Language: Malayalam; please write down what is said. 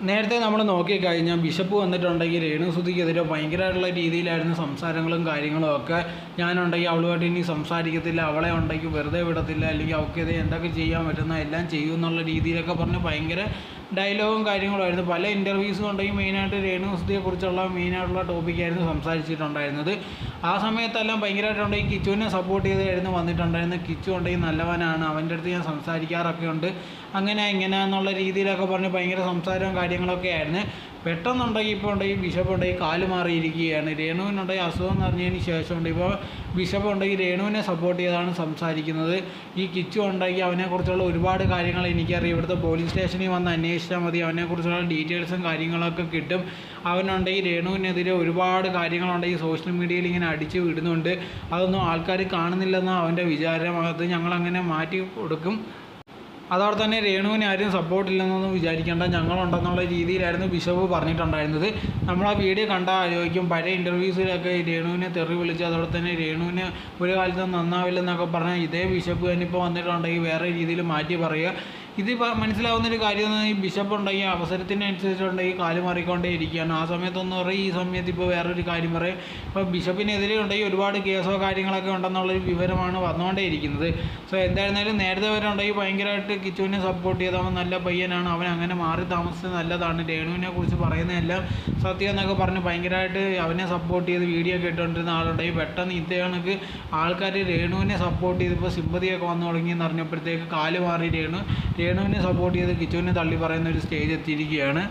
നേരത്തെ നമ്മൾ നോക്കിക്കഴിഞ്ഞാൽ ബിഷപ്പ് വന്നിട്ടുണ്ടെങ്കിൽ രേണുസുതിക്കെതിരെ ഭയങ്കരമായിട്ടുള്ള രീതിയിലായിരുന്നു സംസാരങ്ങളും കാര്യങ്ങളും ഒക്കെ. ഞാനുണ്ടെങ്കിൽ അവളുമായിട്ട് ഇനി സംസാരിക്കത്തില്ല, അവളെ ഉണ്ടെങ്കിൽ വെറുതെ വിടത്തില്ല, അല്ലെങ്കിൽ അവൾക്കെതിരെ എന്തൊക്കെ ചെയ്യാൻ പറ്റുന്ന എല്ലാം ചെയ്യും എന്നുള്ള രീതിയിലൊക്കെ പറഞ്ഞ് ഭയങ്കര ഡയലോഗും കാര്യങ്ങളുമായിരുന്നു. പല ഇൻ്റർവ്യൂസും ഉണ്ടെങ്കിൽ മെയിനായിട്ട് രേണുസുതിയെക്കുറിച്ചുള്ള മെയിനായിട്ടുള്ള ടോപ്പിക്കായിരുന്നു സംസാരിച്ചിട്ടുണ്ടായിരുന്നത്. ആ സമയത്തെല്ലാം ഭയങ്കരമായിട്ടുണ്ടെങ്കിൽ കിച്ചുവിനെ സപ്പോർട്ട് ചെയ്തായിരുന്നു വന്നിട്ടുണ്ടായിരുന്നത്. കിച്ചു ഉണ്ടെങ്കിൽ നല്ലവനാണ്, അവൻ്റെ അടുത്ത് ഞാൻ സംസാരിക്കാറൊക്കെ ഉണ്ട്, അങ്ങനെ ഇങ്ങനെ എന്നുള്ള രീതിയിലൊക്കെ പറഞ്ഞ് ഭയങ്കര സംസാരവും കാര്യങ്ങളൊക്കെ ആയിരുന്നു. പെട്ടെന്നുണ്ടെങ്കിൽ ഇപ്പോൾ ഉണ്ടെങ്കിൽ ബിഷപ്പ് ഉണ്ടെങ്കിൽ കാല് മാറിയിരിക്കുകയാണ്. രേണുവിനുണ്ടെങ്കിൽ അസുഖം എന്ന് പറഞ്ഞതിന് ശേഷമുണ്ട് ഇപ്പോൾ ബിഷപ്പ് ഉണ്ടെങ്കിൽ രേണുവിനെ സപ്പോർട്ട് ചെയ്താണ് സംസാരിക്കുന്നത്. ഈ കിച്ചു ഉണ്ടെങ്കിൽ അവനെക്കുറിച്ചുള്ള ഒരുപാട് കാര്യങ്ങൾ എനിക്കറിയാം, ഇവിടുത്തെ പോലീസ് സ്റ്റേഷനിൽ വന്ന് അന്വേഷിച്ചാൽ മതി, അവനെക്കുറിച്ചുള്ള ഡീറ്റെയിൽസും കാര്യങ്ങളൊക്കെ കിട്ടും. അവനുണ്ടെങ്കിൽ രേണുവിനെതിരെ ഒരുപാട് കാര്യങ്ങളുണ്ടെങ്കിൽ സോഷ്യൽ മീഡിയയിൽ ഇങ്ങനെ അടിച്ച് വിടുന്നുണ്ട്, അതൊന്നും ആൾക്കാർ കാണുന്നില്ലെന്നാണ് അവൻ്റെ വിചാരം. അത് ഞങ്ങളങ്ങനെ മാറ്റി കൊടുക്കും. അതോടെ തന്നെ രേണുവിനെ ആരും സപ്പോർട്ടില്ലെന്നൊന്നും വിചാരിക്കേണ്ട, ഞങ്ങളുണ്ടെന്നുള്ള രീതിയിലായിരുന്നു ബിഷപ്പ് പറഞ്ഞിട്ടുണ്ടായിരുന്നത്. നമ്മൾ ആ വീഡിയോ കണ്ടാൽ ആലോചിക്കും, പഴയ ഇൻ്റർവ്യൂസിലൊക്കെ രേണുവിനെ തെറി വിളിച്ച് അതോടെ തന്നെ രേണുവിന് ഒരു കാലത്തും നന്നാവില്ലെന്നൊക്കെ പറഞ്ഞാൽ ഇതേ ബിഷപ്പ് തന്നെ ഇപ്പോൾ വന്നിട്ടുണ്ടെങ്കിൽ വേറെ രീതിയിൽ മാറ്റി പറയുക. ഇത് മനസ്സിലാവുന്നൊരു കാര്യം, ഈ ബിഷപ്പ് ഉണ്ടെങ്കിൽ അവസരത്തിനനുസരിച്ചുണ്ടെങ്കിൽ കാല് മാറിക്കൊണ്ടേ ഇരിക്കുകയാണ്. ആ സമയത്തൊന്നും പറയും, ഈ സമയത്ത് ഇപ്പോൾ വേറൊരു കാര്യം പറയും. ഇപ്പോൾ ബിഷപ്പിനെതിരെ ഉണ്ടെങ്കിൽ ഒരുപാട് കേസോ കാര്യങ്ങളൊക്കെ ഉണ്ടെന്നുള്ളൊരു വിവരമാണ് വന്നുകൊണ്ടേ ഇരിക്കുന്നത്. സോ എന്തായിരുന്നാലും നേരത്തെ വരെ ഉണ്ടെങ്കിൽ ഭയങ്കരമായിട്ട് കിച്ചുവിനെ സപ്പോർട്ട് ചെയ്തവൻ നല്ല പയ്യനാണ്, അവൻ അങ്ങനെ മാറി താമസിച്ചത് നല്ലതാണ്, രേണുവിനെ കുറിച്ച് പറയുന്നതെല്ലാം സത്യം എന്നൊക്കെ പറഞ്ഞ് ഭയങ്കരമായിട്ട് അവനെ സപ്പോർട്ട് ചെയ്ത് വീഡിയോ ഒക്കെ ഇട്ടുകൊണ്ടിരുന്ന ആളുണ്ടെങ്കിൽ പെട്ടെന്ന് ഇതേ കണക്ക് ആൾക്കാർ രേണുവിനെ സപ്പോർട്ട് ചെയ്തപ്പോൾ സിമ്പതിയൊക്കെ വന്നു തുടങ്ങിയെന്ന് അറിഞ്ഞപ്പോഴത്തേക്ക് കാല് മാറി രേണുവിനെ സപ്പോർട്ട് ചെയ്ത് കിച്ചുവിനെ തള്ളി പറയുന്ന ഒരു സ്റ്റേജ് എത്തിയിരിക്കുകയാണ്.